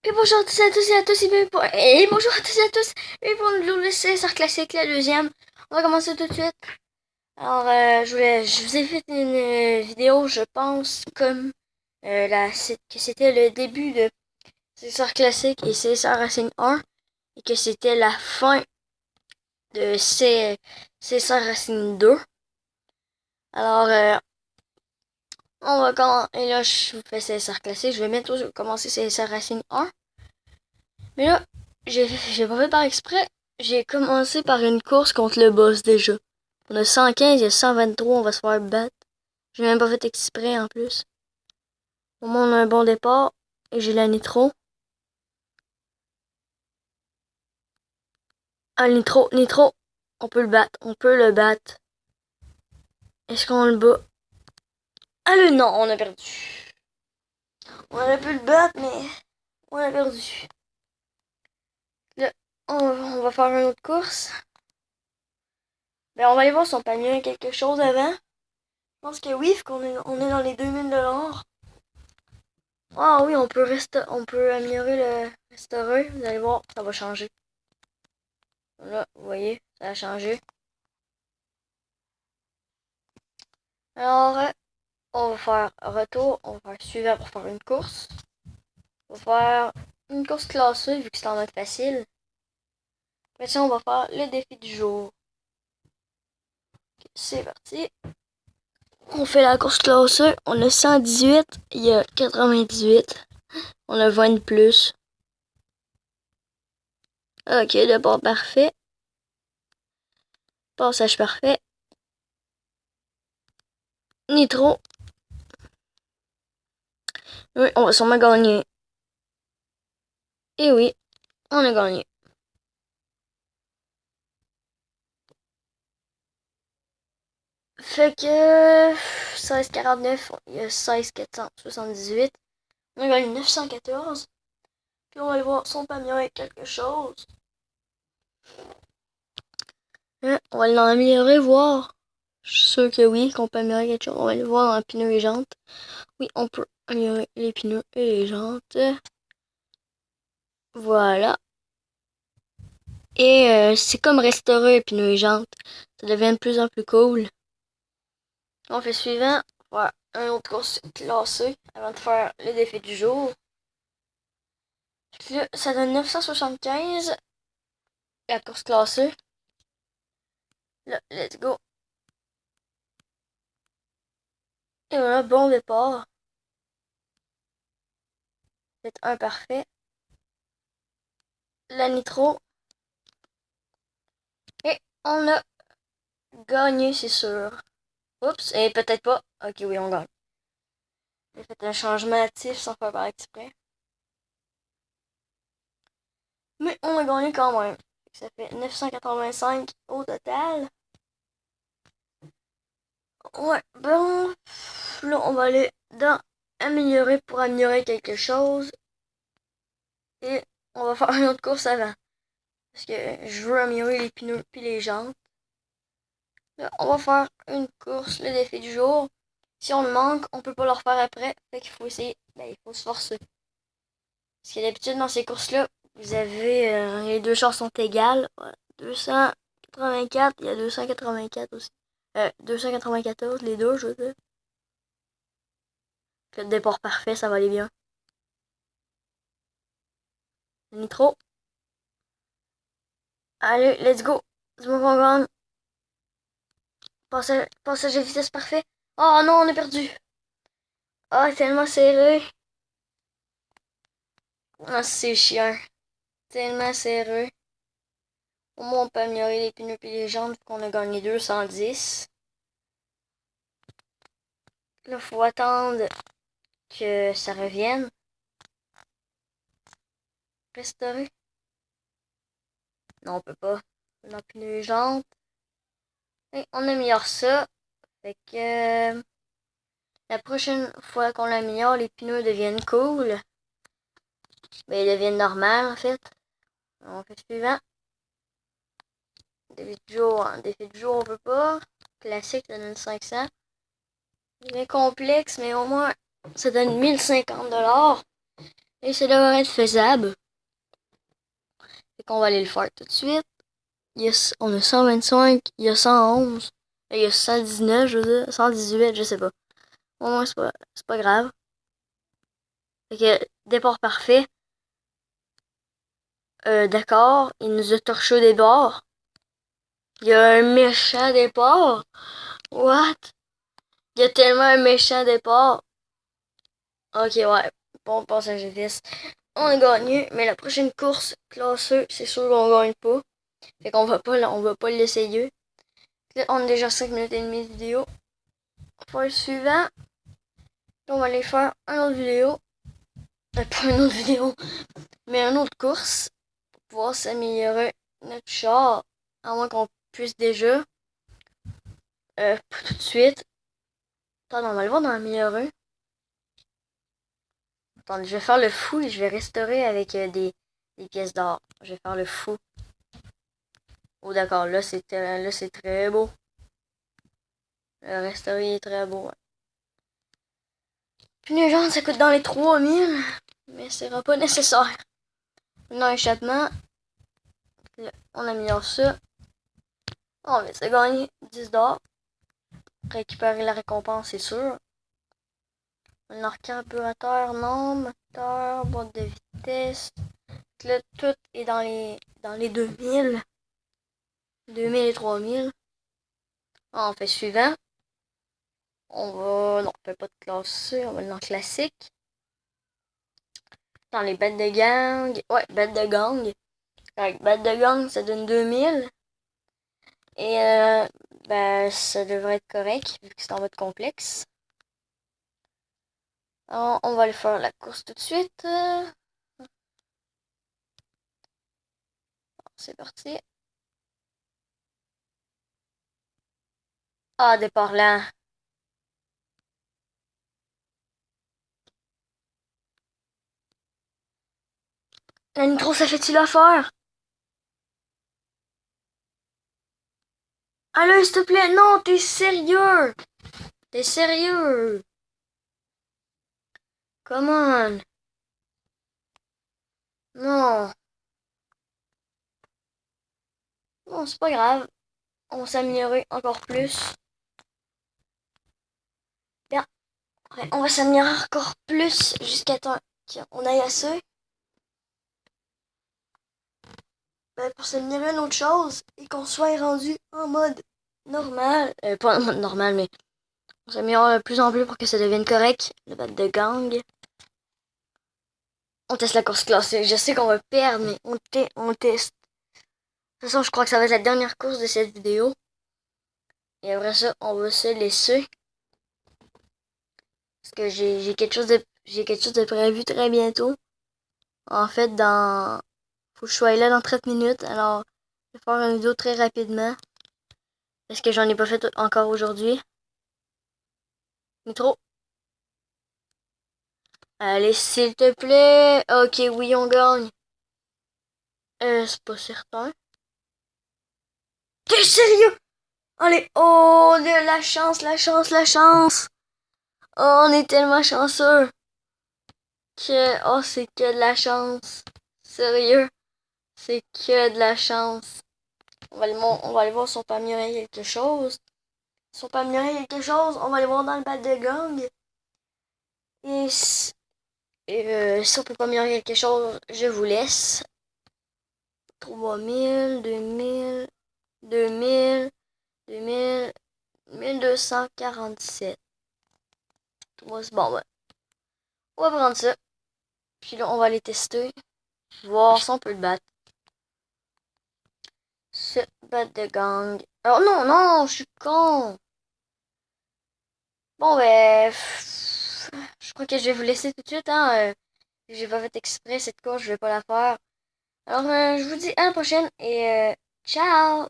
Et bonjour à tous et à tous et à tous et bonjour à tous et à tous et pour le CSR classique, la deuxième. On va commencer tout de suite. Alors, je vous ai fait une vidéo, je pense, comme que c'était le début de CSR classique et CSR Racing 1 et que c'était la fin de CSR Racing 2. Alors, on va commencer. Et là, je vous fais CSR classique. Je vais bientôt commencer CSR Racing 1. Mais là, j'ai pas fait par exprès. J'ai commencé par une course contre le boss déjà. On a 115, il y a 123, on va se faire battre. J'ai même pas fait exprès en plus. Au moins, on a un bon départ. Et j'ai la nitro. Ah, nitro. On peut le battre, on peut le battre. Est-ce qu'on le bat? Ah, non, on a perdu. On aurait pu le battre, mais on a perdu. Là, on va faire une autre course. Ben, on va aller voir si on peut améliorer quelque chose avant. Je pense que oui, vu on est dans les 2000 $. Ah oui, on peut améliorer le restaurer. Vous allez voir, ça va changer. Là, vous voyez, ça a changé. Alors, on va faire retour, on va faire suivant pour faire une course. On va faire une course classée vu que c'est en mode facile. Maintenant, on va faire le défi du jour. Okay, c'est parti. On fait la course classée. On a 118, il y a 98. On a 20 de plus. Ok, d'abord parfait. Passage parfait. Nitro. Oui, on va sûrement gagner. Et oui, on a gagné. Fait que 16,49, il y a 16,478. On a gagné 914. Puis on va aller voir si on peut améliorer quelque chose. On va l'améliorer, voir. Je suis sûr que oui, qu'on peut améliorer quelque chose. On va aller voir dans les pneus et jantes. Oui, on peut améliorer les pneus et les jantes. Voilà. Et c'est comme restaurer les pneus et jantes. Ça devient de plus en plus cool. On fait suivant. On va faire un autre course classé avant de faire le défi du jour. Là, ça donne 975. La course classée. Là, let's go. Et voilà, bon départ. C'est un parfait. La nitro. Et on a gagné, c'est sûr. Oups, et peut-être pas. Ok, oui, on gagne. J'ai fait un changement actif sans faire par exprès. Mais on a gagné quand même. Ça fait 985 au total. Ouais, bon. Là, on va aller dans améliorer pour améliorer quelque chose. Et on va faire une autre course avant. Parce que je veux améliorer les pneus puis les jantes. Là, on va faire une course, le défi du jour. Si on le manque, on peut pas le refaire après. Fait qu'il faut essayer. Ben, il faut se forcer. Parce que d'habitude, dans ces courses-là, vous avez les deux chances sont égales. Ouais, 284, il y a 284 aussi. 294, les deux, je veux dire. Le départ parfait, ça va aller bien. Nitro. Allez, let's go. Dis-moi qu'on gagne. Passage à vitesse parfait. Oh non, on est perdu. Ah, tellement serré. Ah, c'est chiant. Tellement serré. Au moins, on peut améliorer les pneus et les jambes vu qu'on a gagné 210. Là, faut attendre que ça revienne. Restaurer. Non, on peut pas. On a pneus et jantes. Et on améliore ça. Fait que la prochaine fois qu'on l'améliore, les pneus deviennent cool. Mais ils deviennent normales en fait. On fait suivant. Défi de jour, on peut pas. Classique, ça donne 500. C'est bien complexe, mais au moins, ça donne 1050 $. Et ça devrait être faisable. Fait qu'on va aller le faire tout de suite. On a 125, il y a 111, il y a 119, je veux dire, 118, je sais pas. Au moins, c'est pas grave. Fait que, départ parfait. D'accord, il nous a torché au départ. Il y a un méchant départ. What? Il y a tellement un méchant départ. Ok, ouais. Bon passage de vitesse. On a gagné, mais la prochaine course classée, c'est sûr qu'on gagne pas. Fait qu'on va pas l'essayer. Là, on a déjà 5 minutes et demie de vidéo. On va faire le suivant. On va aller faire une autre vidéo. Pas une autre vidéo, mais une autre course. Pour pouvoir s'améliorer notre char. À moins qu'on puisse déjà. Pas tout de suite. Attends, on va le voir dans l'améliorer. Attends, je vais faire le fou et je vais restaurer avec des pièces d'or. Je vais faire le fou. Oh d'accord, là c'est très beau. Le restauré est très beau. Ouais. Puis les gens, ça coûte dans les 3000. Mais ce sera pas nécessaire. Maintenant, échappement. On améliore ça. On va se gagner 10 d'or. Récupérer la récompense, c'est sûr. Un carburateur, non. Moteur, boîte de vitesse. Là, tout est dans les 2000. 2000 et 3000. On fait suivant. Non, on fait pas de classé. On va dans classique. Dans les bêtes de gang. Ouais, bêtes de gang. Avec bêtes de gang, ça donne 2000. Et ben, ça devrait être correct, vu que c'est en mode complexe. Alors, on va aller faire la course tout de suite. C'est parti. Ah, départ là. La nitro, ça fait-tu l'affaire? Allez, s'il te plaît. Non, t'es sérieux? T'es sérieux? Come on. Non. Non, c'est pas grave. On va s'améliorer encore plus. Bien. Ouais, on va s'améliorer encore plus jusqu'à temps qu'on aille assez. Ben, pour s'améliorer une autre chose et qu'on soit rendu en mode normal. Pas en mode normal, mais on s'améliore de plus en plus pour que ça devienne correct. Le bat de gang. On teste la course classée. Je sais qu'on va perdre, mais on teste. De toute façon, je crois que ça va être la dernière course de cette vidéo. Et après ça, on va se laisser. Parce que j'ai quelque chose de prévu très bientôt. En fait, faut que je sois là dans 30 minutes. Alors, je vais faire une vidéo très rapidement. Parce que j'en ai pas fait encore aujourd'hui. Métro. Allez, s'il te plaît. Ok, oui, on gagne. C'est pas certain. T'es sérieux? Allez, oh, la chance, la chance, la chance. Oh, on est tellement chanceux. Oh, c'est que de la chance. Sérieux, c'est que de la chance. On va aller voir si on peut améliorer quelque chose. Si on peut améliorer quelque chose, on va aller voir dans le bas de gang. Et si on peut pas améliorer quelque chose, je vous laisse. 3000, 2000, 2000, 2000, 1247. Bon, ouais. On va prendre ça. Puis là, on va aller tester. Voir si on peut le battre. Se battre de gang. Alors non, non, je suis con. Bon, ben, je crois que je vais vous laisser tout de suite, hein. J'ai pas fait exprès cette course, je vais pas la faire. Alors, je vous dis à la prochaine et ciao!